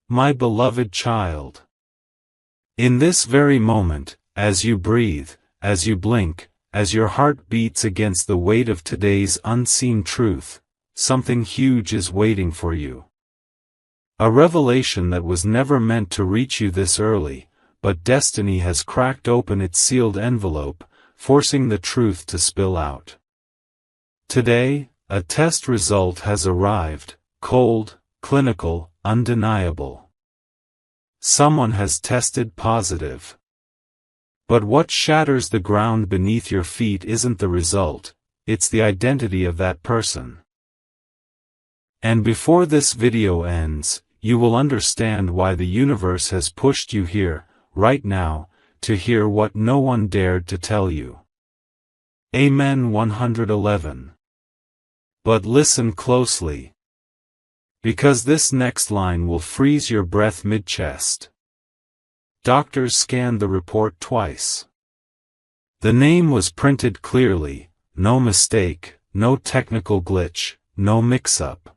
My beloved child. In this very moment, as you breathe, as you blink, as your heart beats against the weight of today's unseen truth, something huge is waiting for you. A revelation that was never meant to reach you this early, but destiny has cracked open its sealed envelope, forcing the truth to spill out. Today, a test result has arrived, cold, clinical, undeniable. Someone has tested positive. But what shatters the ground beneath your feet isn't the result, it's the identity of that person. And before this video ends, you will understand why the universe has pushed you here, right now, to hear what no one dared to tell you. Amen. 111. But listen closely. Because this next line will freeze your breath mid-chest. Doctors scanned the report twice. The name was printed clearly, no mistake, no technical glitch, no mix-up.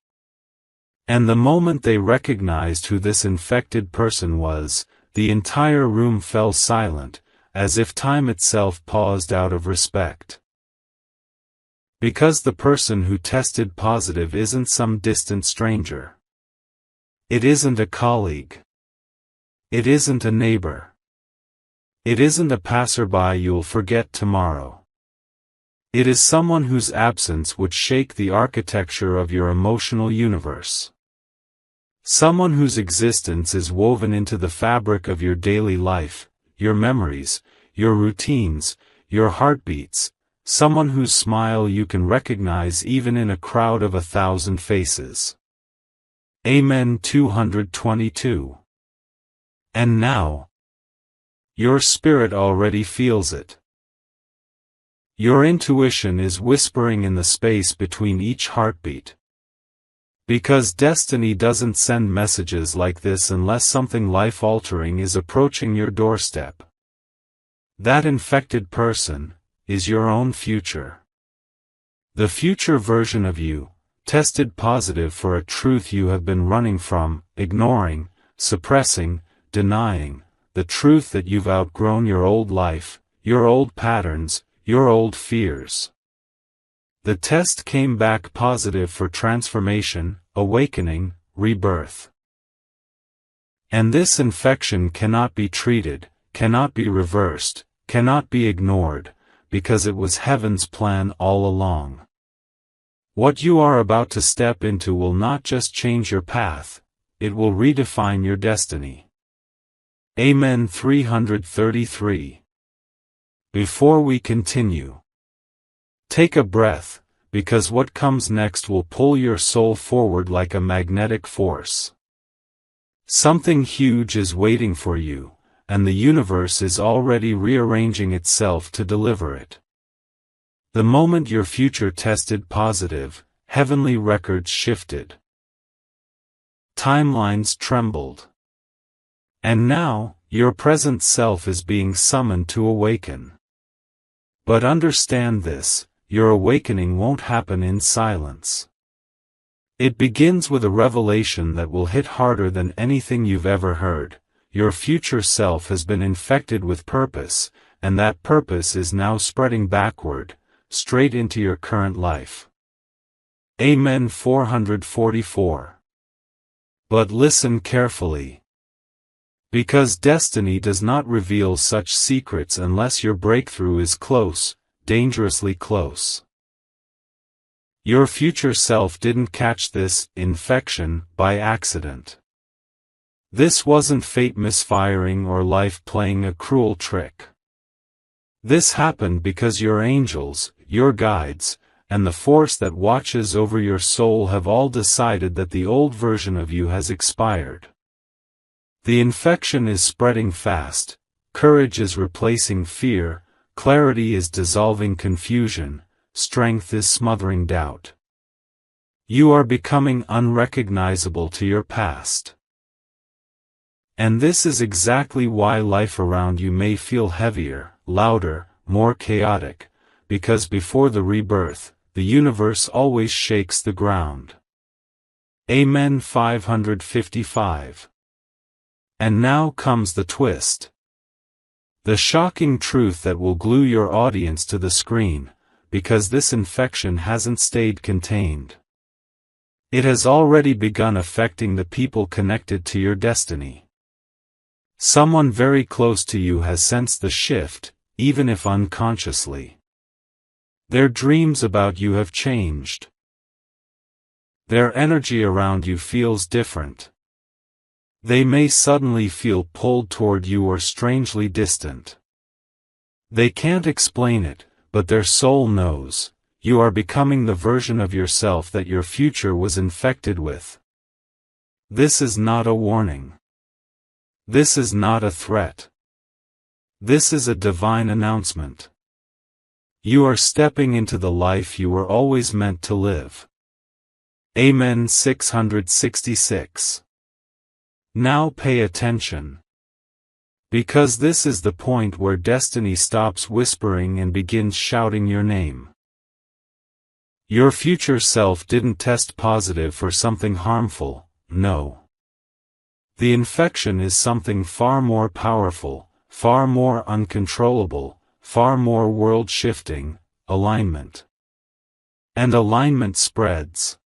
And the moment they recognized who this infected person was, the entire room fell silent, as if time itself paused out of respect. Because the person who tested positive isn't some distant stranger. It isn't a colleague. It isn't a neighbor. It isn't a passerby you'll forget tomorrow. It is someone whose absence would shake the architecture of your emotional universe. Someone whose existence is woven into the fabric of your daily life, your memories, your routines, your heartbeats, someone whose smile you can recognize even in a crowd of 1,000 faces. Amen. 222. And now, your spirit already feels it. Your intuition is whispering in the space between each heartbeat. Because destiny doesn't send messages like this unless something life-altering is approaching your doorstep. That infected person is your own future. The future version of you, tested positive for a truth you have been running from, ignoring, suppressing, denying, the truth that you've outgrown your old life, your old patterns, your old fears. The test came back positive for transformation, awakening, rebirth. And this infection cannot be treated, cannot be reversed, cannot be ignored, because it was heaven's plan all along. What you are about to step into will not just change your path, it will redefine your destiny. Amen. 333. Before we continue, take a breath, because what comes next will pull your soul forward like a magnetic force. Something huge is waiting for you, and the universe is already rearranging itself to deliver it. The moment your future tested positive, heavenly records shifted. Timelines trembled. And now, your present self is being summoned to awaken. But understand this, your awakening won't happen in silence. It begins with a revelation that will hit harder than anything you've ever heard. Your future self has been infected with purpose, and that purpose is now spreading backward, straight into your current life. Amen. 444. But listen carefully. Because destiny does not reveal such secrets unless your breakthrough is close, dangerously close. Your future self didn't catch this infection by accident. This wasn't fate misfiring or life playing a cruel trick. This happened because your angels, your guides, and the force that watches over your soul have all decided that the old version of you has expired. The infection is spreading fast, courage is replacing fear, clarity is dissolving confusion, strength is smothering doubt. You are becoming unrecognizable to your past. And this is exactly why life around you may feel heavier, louder, more chaotic, because before the rebirth, the universe always shakes the ground. Amen. 555. And now comes the twist. The shocking truth that will glue your audience to the screen, because this infection hasn't stayed contained. It has already begun affecting the people connected to your destiny. Someone very close to you has sensed the shift, even if unconsciously. Their dreams about you have changed. Their energy around you feels different. They may suddenly feel pulled toward you or strangely distant. They can't explain it, but their soul knows. You are becoming the version of yourself that your future was infected with. This is not a warning. This is not a threat. This is a divine announcement. You are stepping into the life you were always meant to live. Amen. 666. Now pay attention. Because this is the point where destiny stops whispering and begins shouting your name. Your future self didn't test positive for something harmful, no. The infection is something far more powerful, far more uncontrollable, far more world-shifting: alignment. And alignment spreads.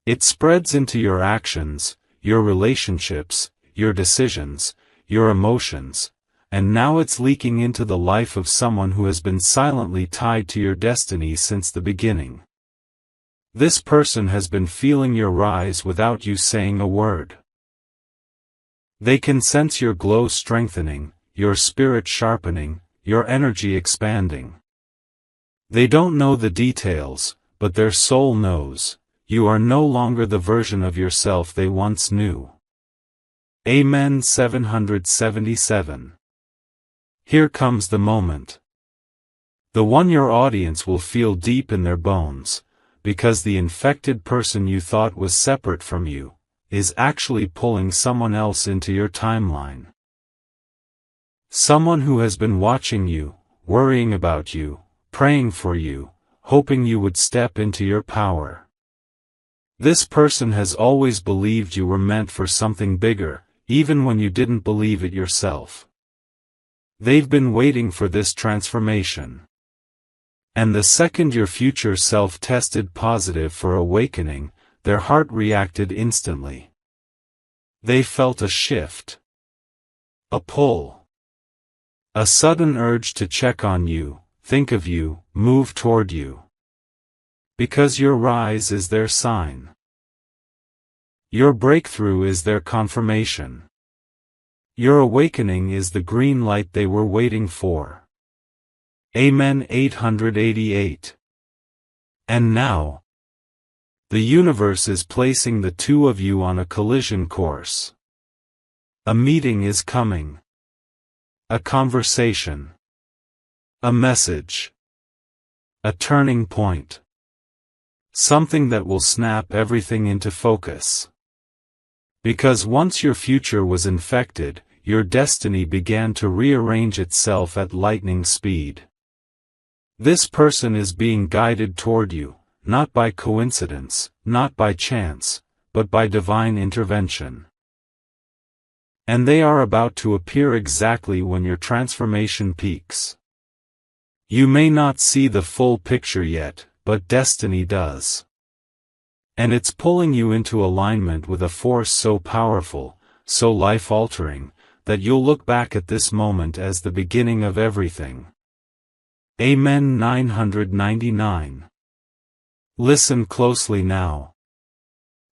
It spreads into your actions, your relationships, your decisions, your emotions, and now it's leaking into the life of someone who has been silently tied to your destiny since the beginning. This person has been feeling your rise without you saying a word. They can sense your glow strengthening, your spirit sharpening, your energy expanding. They don't know the details, but their soul knows. You are no longer the version of yourself they once knew. Amen. 777. Here comes the moment. The one your audience will feel deep in their bones, because the infected person you thought was separate from you, is actually pulling someone else into your timeline. Someone who has been watching you, worrying about you, praying for you, hoping you would step into your power. This person has always believed you were meant for something bigger, even when you didn't believe it yourself. They've been waiting for this transformation. And the second your future self tested positive for awakening, their heart reacted instantly. They felt a shift. A pull. A sudden urge to check on you, think of you, move toward you. Because your rise is their sign. Your breakthrough is their confirmation. Your awakening is the green light they were waiting for. Amen. 888. And now, the universe is placing the two of you on a collision course. A meeting is coming. A conversation. A message. A turning point. Something that will snap everything into focus. Because once your future was infected, your destiny began to rearrange itself at lightning speed. This person is being guided toward you, not by coincidence, not by chance, but by divine intervention. And they are about to appear exactly when your transformation peaks. You may not see the full picture yet, but destiny does. And it's pulling you into alignment with a force so powerful, so life-altering, that you'll look back at this moment as the beginning of everything. Amen. 999. Listen closely now.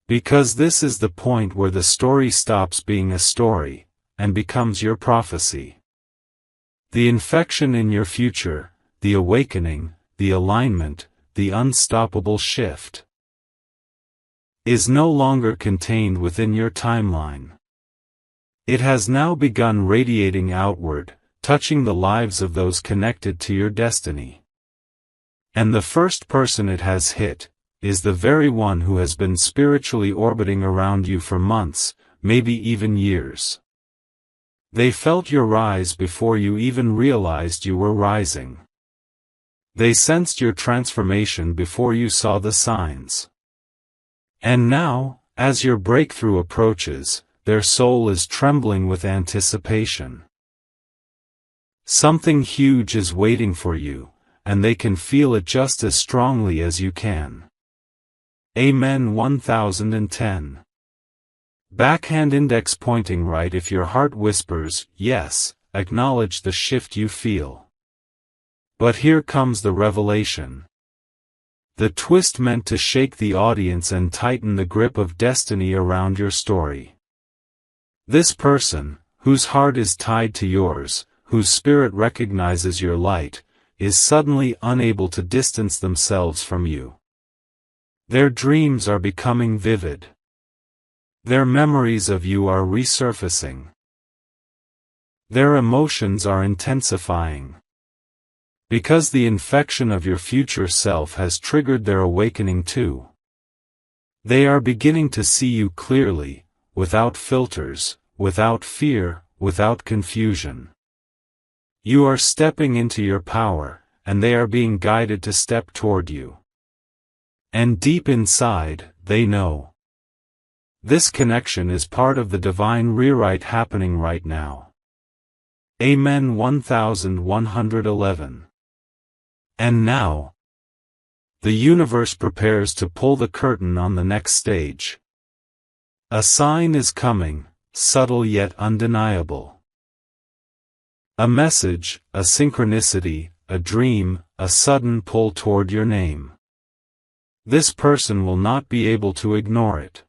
Because this is the point where the story stops being a story, and becomes your prophecy. The infection in your future, the awakening, the alignment, the unstoppable shift, is no longer contained within your timeline. It has now begun radiating outward, touching the lives of those connected to your destiny. And the first person it has hit, is the very one who has been spiritually orbiting around you for months, maybe even years. They felt your rise before you even realized you were rising. They sensed your transformation before you saw the signs. And now, as your breakthrough approaches, their soul is trembling with anticipation. Something huge is waiting for you, and they can feel it just as strongly as you can. Amen. 1010. Backhand index pointing right. If your heart whispers, yes, acknowledge the shift you feel. But here comes the revelation. The twist meant to shake the audience and tighten the grip of destiny around your story. This person, whose heart is tied to yours, whose spirit recognizes your light, is suddenly unable to distance themselves from you. Their dreams are becoming vivid. Their memories of you are resurfacing. Their emotions are intensifying. Because the infection of your future self has triggered their awakening too. They are beginning to see you clearly, without filters, without fear, without confusion. You are stepping into your power, and they are being guided to step toward you. And deep inside, they know. This connection is part of the divine rewrite happening right now. Amen. 1111. And now, the universe prepares to pull the curtain on the next stage. A sign is coming, subtle yet undeniable. A message, a synchronicity, a dream, a sudden pull toward your name. This person will not be able to ignore it.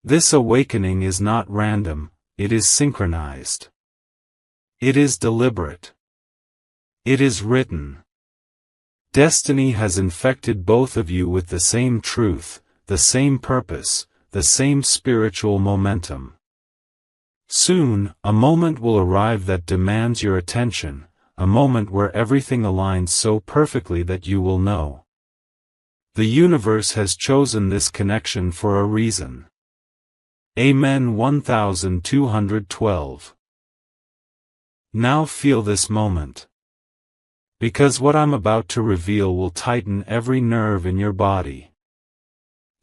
This awakening is not random, it is synchronized. It is deliberate. It is written. Destiny has infected both of you with the same truth, the same purpose, the same spiritual momentum. Soon, a moment will arrive that demands your attention, a moment where everything aligns so perfectly that you will know. The universe has chosen this connection for a reason. Amen. 1212. Now feel this moment. Because what I'm about to reveal will tighten every nerve in your body.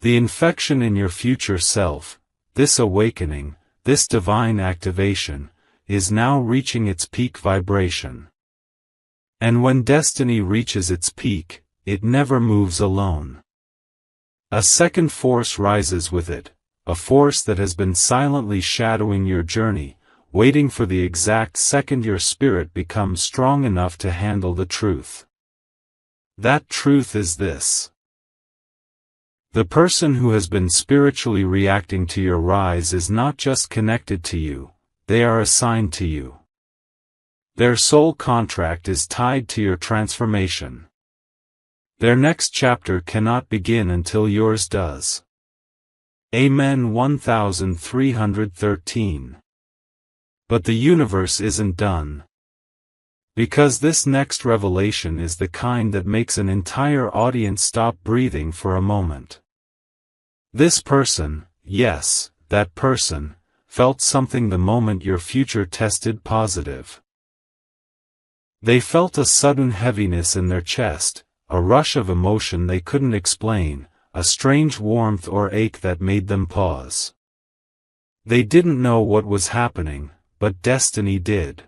The infection in your future self, this awakening, this divine activation, is now reaching its peak vibration. And when destiny reaches its peak, it never moves alone. A second force rises with it, a force that has been silently shadowing your journey, waiting for the exact second your spirit becomes strong enough to handle the truth. That truth is this. The person who has been spiritually reacting to your rise is not just connected to you, they are assigned to you. Their soul contract is tied to your transformation. Their next chapter cannot begin until yours does. Amen. 1313. But the universe isn't done. Because this next revelation is the kind that makes an entire audience stop breathing for a moment. This person, yes, that person, felt something the moment your future tested positive. They felt a sudden heaviness in their chest, a rush of emotion they couldn't explain, a strange warmth or ache that made them pause. They didn't know what was happening, but destiny did.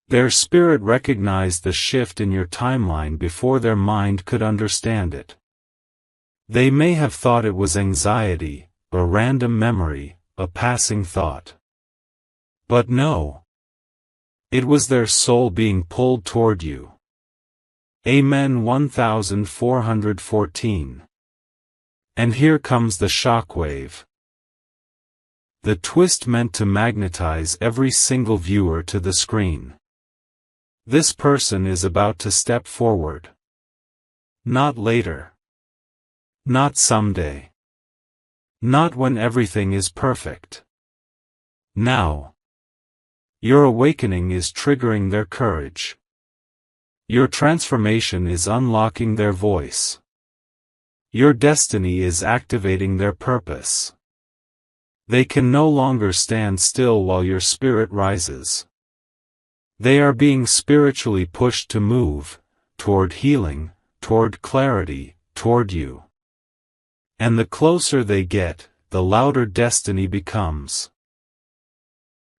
Their spirit recognized the shift in your timeline before their mind could understand it. They may have thought it was anxiety, a random memory, a passing thought. But no. It was their soul being pulled toward you. Amen. 1414. And here comes the shockwave. The twist meant to magnetize every single viewer to the screen. This person is about to step forward. Not later. Not someday. Not when everything is perfect. Now. Your awakening is triggering their courage. Your transformation is unlocking their voice. Your destiny is activating their purpose. They can no longer stand still while your spirit rises. They are being spiritually pushed to move, toward healing, toward clarity, toward you. And the closer they get, the louder destiny becomes.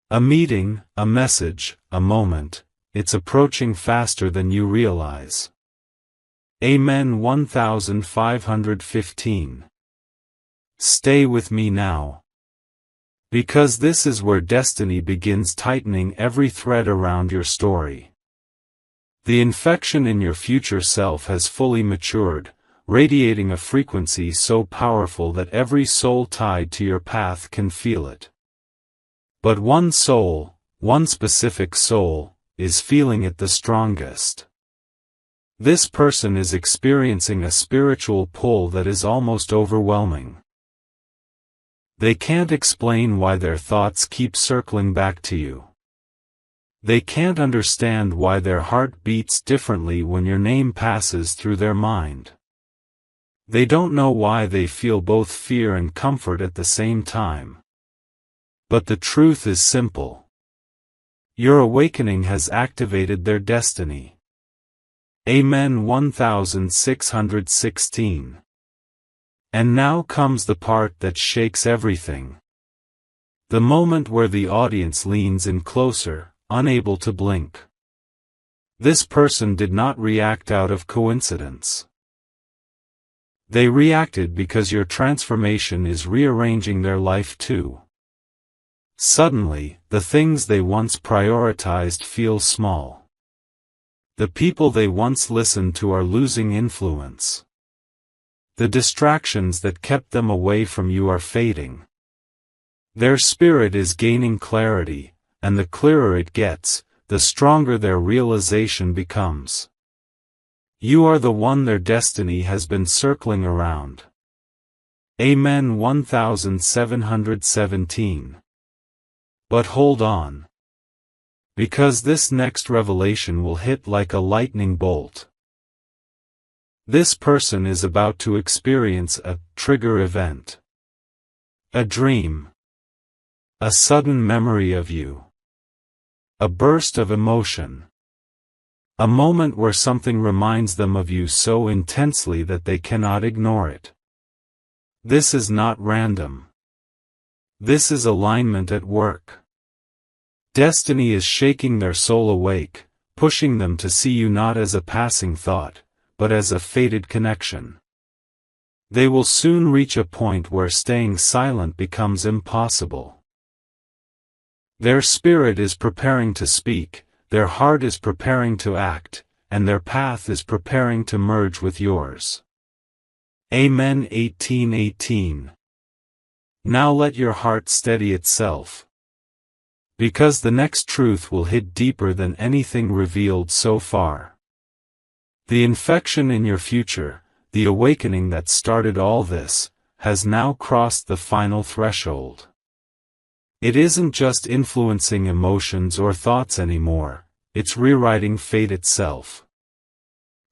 A meeting, a message, a moment, it's approaching faster than you realize. Amen. 1515. Stay with me now. Because this is where destiny begins tightening every thread around your story. The infection in your future self has fully matured, radiating a frequency so powerful that every soul tied to your path can feel it. But one soul, one specific soul, is feeling it the strongest. This person is experiencing a spiritual pull that is almost overwhelming. They can't explain why their thoughts keep circling back to you. They can't understand why their heart beats differently when your name passes through their mind. They don't know why they feel both fear and comfort at the same time. But the truth is simple. Your awakening has activated their destiny. Amen. 1616. And now comes the part that shakes everything. The moment where the audience leans in closer, unable to blink. This person did not react out of coincidence. They reacted because your transformation is rearranging their life too. Suddenly, the things they once prioritized feel small. The people they once listened to are losing influence. The distractions that kept them away from you are fading. Their spirit is gaining clarity, and the clearer it gets, the stronger their realization becomes. You are the one their destiny has been circling around. Amen. 1717. But hold on. Because this next revelation will hit like a lightning bolt. This person is about to experience a trigger event. A dream. A sudden memory of you. A burst of emotion. A moment where something reminds them of you so intensely that they cannot ignore it. This is not random. This is alignment at work. Destiny is shaking their soul awake, pushing them to see you not as a passing thought, but as a fated connection. They will soon reach a point where staying silent becomes impossible. Their spirit is preparing to speak, their heart is preparing to act, and their path is preparing to merge with yours. Amen. 1818. Now let your heart steady itself. Because the next truth will hit deeper than anything revealed so far. The infection in your future, the awakening that started all this, has now crossed the final threshold. It isn't just influencing emotions or thoughts anymore, it's rewriting fate itself.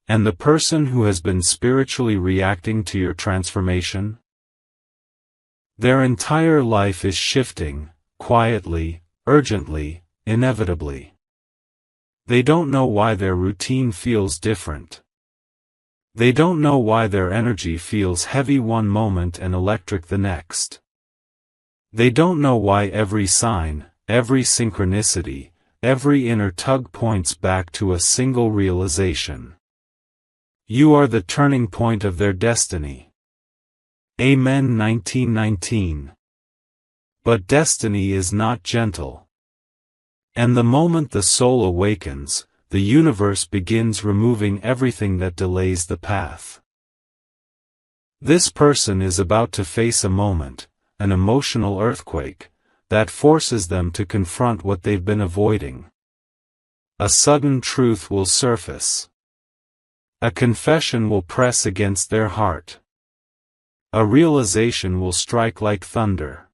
And the person who has been spiritually reacting to your transformation? Their entire life is shifting, quietly, urgently, inevitably. They don't know why their routine feels different. They don't know why their energy feels heavy one moment and electric the next. They don't know why every sign, every synchronicity, every inner tug points back to a single realization. You are the turning point of their destiny. Amen. 1919. But destiny is not gentle. And the moment the soul awakens, the universe begins removing everything that delays the path. This person is about to face a moment, an emotional earthquake, that forces them to confront what they've been avoiding. A sudden truth will surface. A confession will press against their heart. A realization will strike like thunder.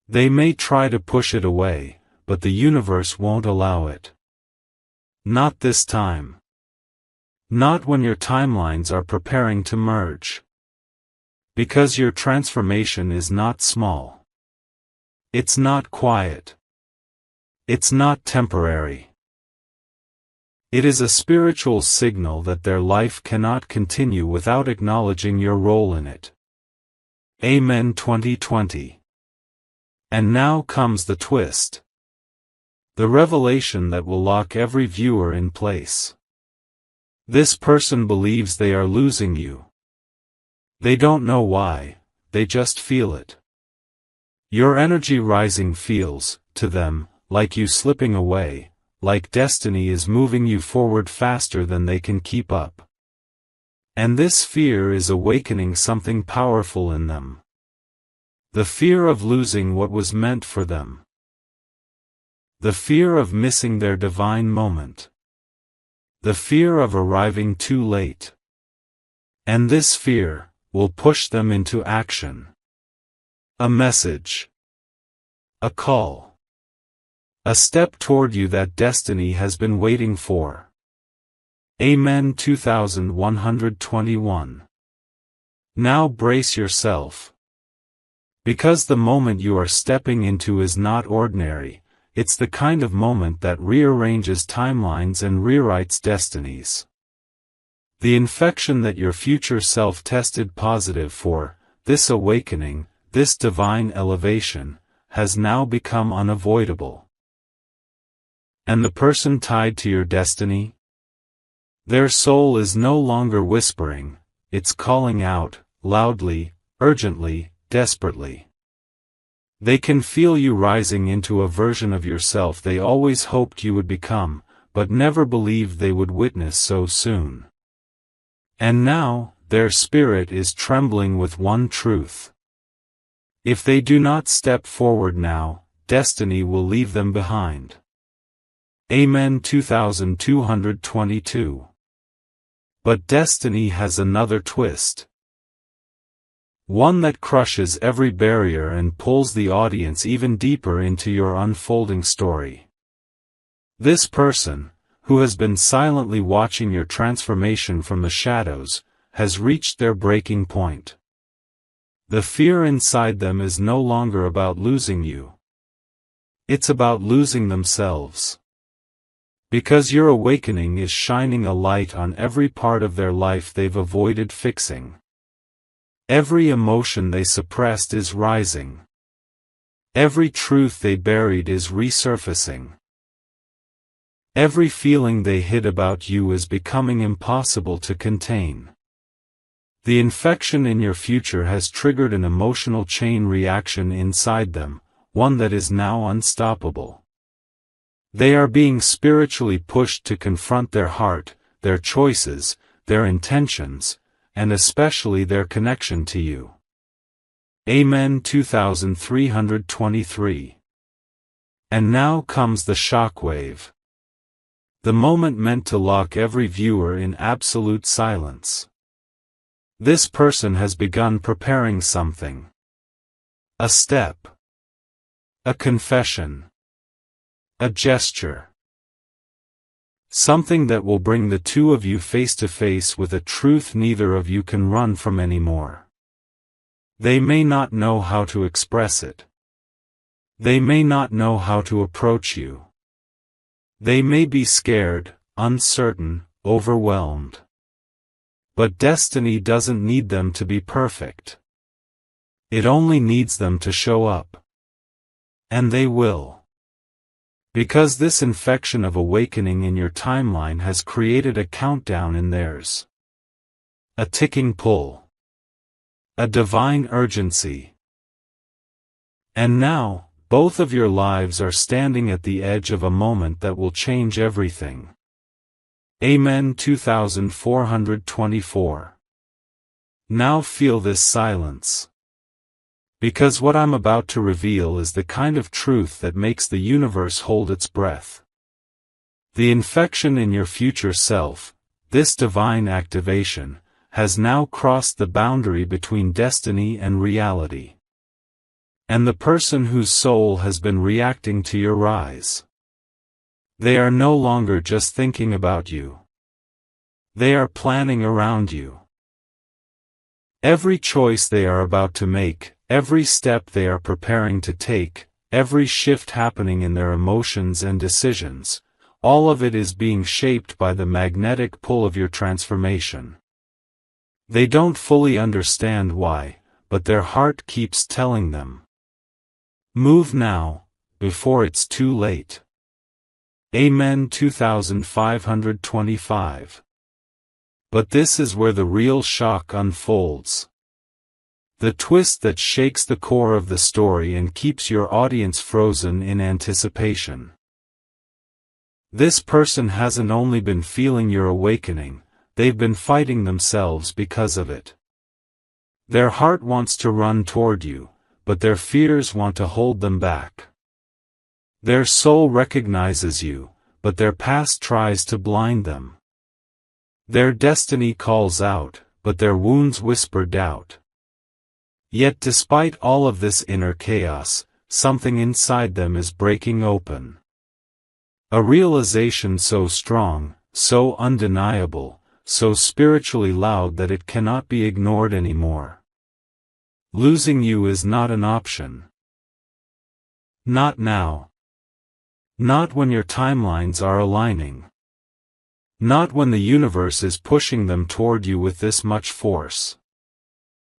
They may try to push it away, but the universe won't allow it. Not this time. Not when your timelines are preparing to merge. Because your transformation is not small. It's not quiet. It's not temporary. It is a spiritual signal that their life cannot continue without acknowledging your role in it. Amen 2020. And now comes the twist. The revelation that will lock every viewer in place. This person believes they are losing you. They don't know why, they just feel it. Your energy rising feels, to them, like you slipping away, like destiny is moving you forward faster than they can keep up. And this fear is awakening something powerful in them. The fear of losing what was meant for them. The fear of missing their divine moment. The fear of arriving too late. And this fear will push them into action. A message. A call. A step toward you that destiny has been waiting for. Amen 2121. Now brace yourself. Because the moment you are stepping into is not ordinary, it's the kind of moment that rearranges timelines and rewrites destinies. The infection that your future self tested positive for, this awakening, this divine elevation, has now become unavoidable. And the person tied to your destiny? Their soul is no longer whispering, it's calling out, loudly, urgently, desperately. They can feel you rising into a version of yourself they always hoped you would become, but never believed they would witness so soon. And now, their spirit is trembling with one truth. If they do not step forward now, destiny will leave them behind. Amen 2222. But destiny has another twist. One that crushes every barrier and pulls the audience even deeper into your unfolding story. This person, who has been silently watching your transformation from the shadows, has reached their breaking point. The fear inside them is no longer about losing you. It's about losing themselves. Because your awakening is shining a light on every part of their life they've avoided fixing. Every emotion they suppressed is rising. Every truth they buried is resurfacing. Every feeling they hid about you is becoming impossible to contain. The infection in your future has triggered an emotional chain reaction inside them, one that is now unstoppable. They are being spiritually pushed to confront their heart, their choices, their intentions, and especially their connection to you. Amen 2323. And now comes the shockwave. The moment meant to lock every viewer in absolute silence. This person has begun preparing something. A step. A confession. A gesture. Something that will bring the two of you face to face with a truth neither of you can run from anymore. They may not know how to express it. They may not know how to approach you. They may be scared, uncertain, overwhelmed. But destiny doesn't need them to be perfect. It only needs them to show up. And they will. Because this infection of awakening in your timeline has created a countdown in theirs. A ticking pull. A divine urgency. And now, both of your lives are standing at the edge of a moment that will change everything. Amen 2424. Now feel this silence. Because what I'm about to reveal is the kind of truth that makes the universe hold its breath. The infection in your future self, this divine activation, has now crossed the boundary between destiny and reality. And the person whose soul has been reacting to your rise. They are no longer just thinking about you. They are planning around you. Every choice they are about to make, every step they are preparing to take, every shift happening in their emotions and decisions, all of it is being shaped by the magnetic pull of your transformation. They don't fully understand why, but their heart keeps telling them, "Move now, before it's too late." Amen. 2525. But this is where the real shock unfolds. The twist that shakes the core of the story and keeps your audience frozen in anticipation. This person hasn't only been feeling your awakening, they've been fighting themselves because of it. Their heart wants to run toward you, but their fears want to hold them back. Their soul recognizes you, but their past tries to blind them. Their destiny calls out, but their wounds whisper doubt. Yet despite all of this inner chaos, something inside them is breaking open. A realization so strong, so undeniable, so spiritually loud that it cannot be ignored anymore. Losing you is not an option. Not now. Not when your timelines are aligning. Not when the universe is pushing them toward you with this much force.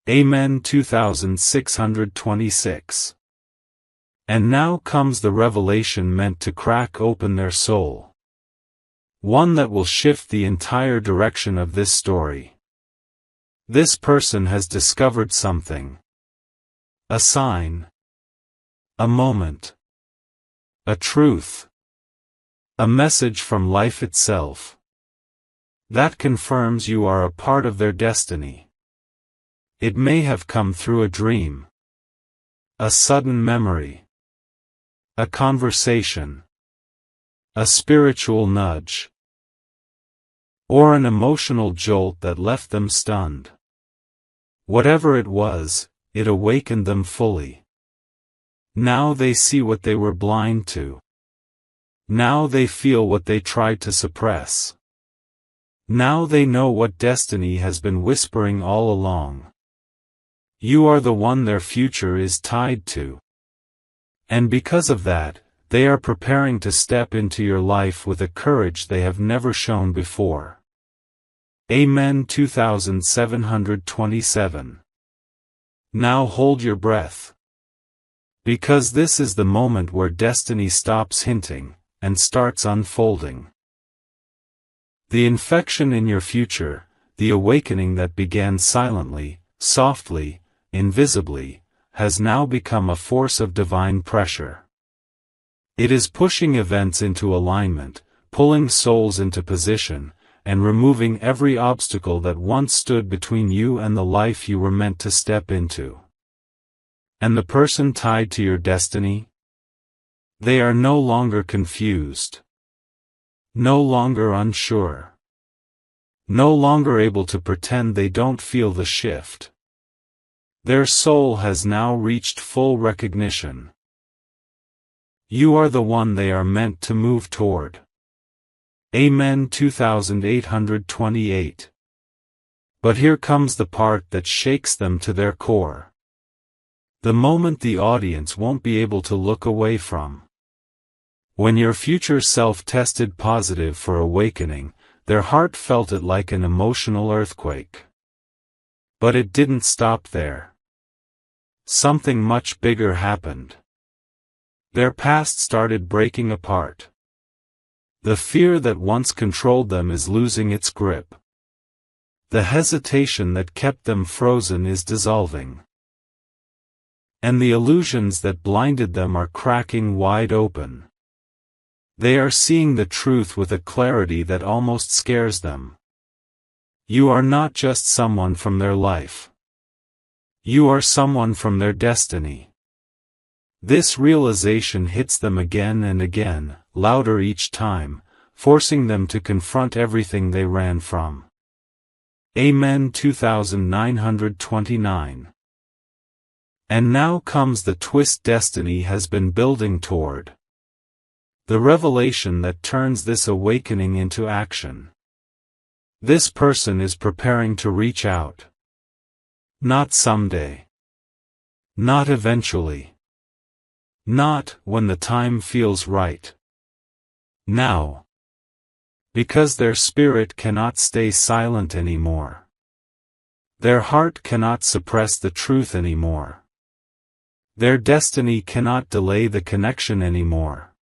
Amen. 2626. And now comes the revelation meant to crack open their soul. One that will shift the entire direction of this story. This person has discovered something. A sign. A moment. A truth. A message from life itself. That confirms you are a part of their destiny. It may have come through a dream. A sudden memory. A conversation. A spiritual nudge. Or an emotional jolt that left them stunned. Whatever it was, it awakened them fully. Now they see what they were blind to. Now they feel what they tried to suppress. Now they know what destiny has been whispering all along. You are the one their future is tied to. And because of that, they are preparing to step into your life with a courage they have never shown before. Amen. 2727. Now hold your breath. Because this is the moment where destiny stops hinting, and starts unfolding. The infection in your future, the awakening that began silently, softly, invisibly, has now become a force of divine pressure. It is pushing events into alignment, pulling souls into position, and removing every obstacle that once stood between you and the life you were meant to step into. And the person tied to your destiny? They are no longer confused. No longer unsure. No longer able to pretend they don't feel the shift. Their soul has now reached full recognition. You are the one they are meant to move toward. Amen. 2828. But here comes the part that shakes them to their core. The moment the audience won't be able to look away from. When your future self tested positive for awakening, their heart felt it like an emotional earthquake. But it didn't stop there. Something much bigger happened. Their past started breaking apart. The fear that once controlled them is losing its grip. The hesitation that kept them frozen is dissolving. And the illusions that blinded them are cracking wide open. They are seeing the truth with a clarity that almost scares them. You are not just someone from their life. You are someone from their destiny. This realization hits them again and again, louder each time, forcing them to confront everything they ran from. Amen. 2929. And now comes the twist destiny has been building toward. The revelation that turns this awakening into action. This person is preparing to reach out. Not someday. Not eventually. Not when the time feels right. Now. Because their spirit cannot stay silent anymore. Their heart cannot suppress the truth anymore. Their destiny cannot delay the connection anymore.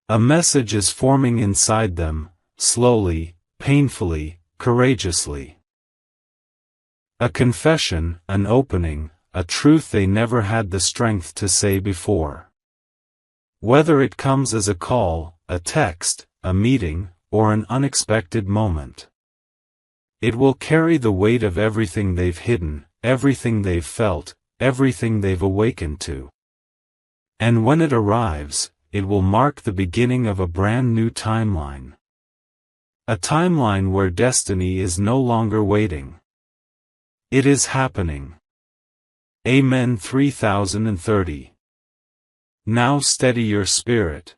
A message is forming inside them, slowly, painfully, courageously. A confession, an opening, a truth they never had the strength to say before. Whether it comes as a call, a text, a meeting, or an unexpected moment, it will carry the weight of everything they've hidden, everything they've felt, everything they've awakened to. And when it arrives, it will mark the beginning of a brand new timeline. A timeline where destiny is no longer waiting. It is happening. Amen. 3030. Now steady your spirit.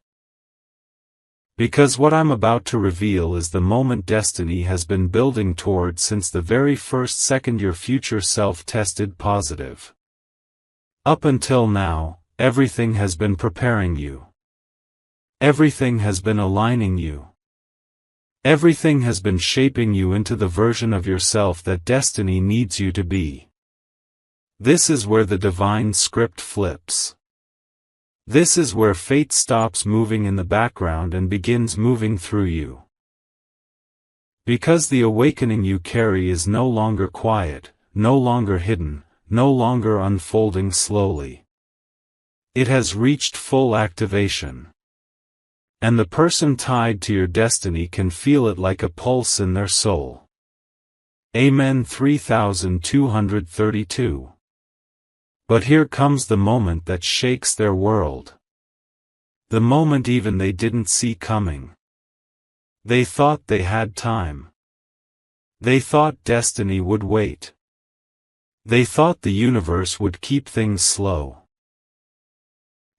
Because what I'm about to reveal is the moment destiny has been building toward since the very first second your future self tested positive. Up until now, everything has been preparing you. Everything has been aligning you. Everything has been shaping you into the version of yourself that destiny needs you to be. This is where the divine script flips. This is where fate stops moving in the background and begins moving through you. Because the awakening you carry is no longer quiet, no longer hidden, no longer unfolding slowly. It has reached full activation. And the person tied to your destiny can feel it like a pulse in their soul. Amen. 3232. But here comes the moment that shakes their world. The moment even they didn't see coming. They thought they had time. They thought destiny would wait. They thought the universe would keep things slow.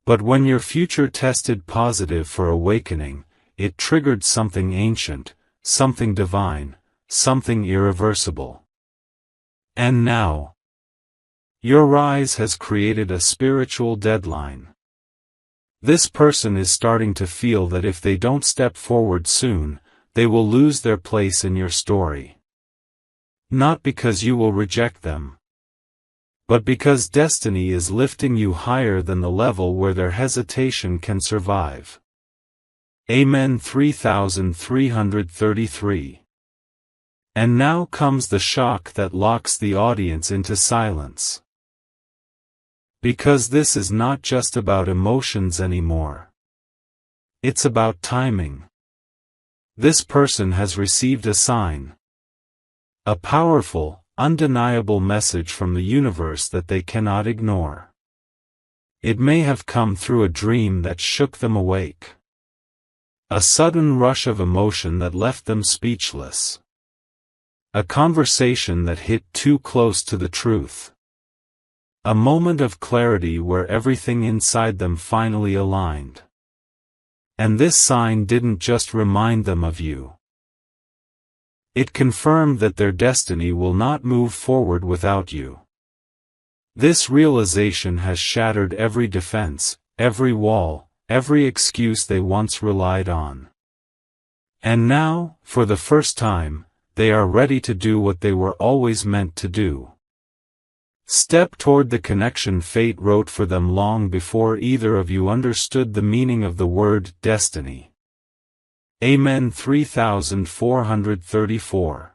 But when your future tested positive for awakening, it triggered something ancient, something divine, something irreversible. And now, your rise has created a spiritual deadline. This person is starting to feel that if they don't step forward soon, they will lose their place in your story. Not because you will reject them, but because destiny is lifting you higher than the level where their hesitation can survive. Amen. 3333. And now comes the shock that locks the audience into silence. Because this is not just about emotions anymore. It's about timing. This person has received a sign. A powerful, undeniable message from the universe that they cannot ignore. It may have come through a dream that shook them awake. A sudden rush of emotion that left them speechless. A conversation that hit too close to the truth. A moment of clarity where everything inside them finally aligned. And this sign didn't just remind them of you. It confirmed that their destiny will not move forward without you. This realization has shattered every defense, every wall, every excuse they once relied on. And now, for the first time, they are ready to do what they were always meant to do. Step toward the connection fate wrote for them long before either of you understood the meaning of the word destiny. Amen. 3434.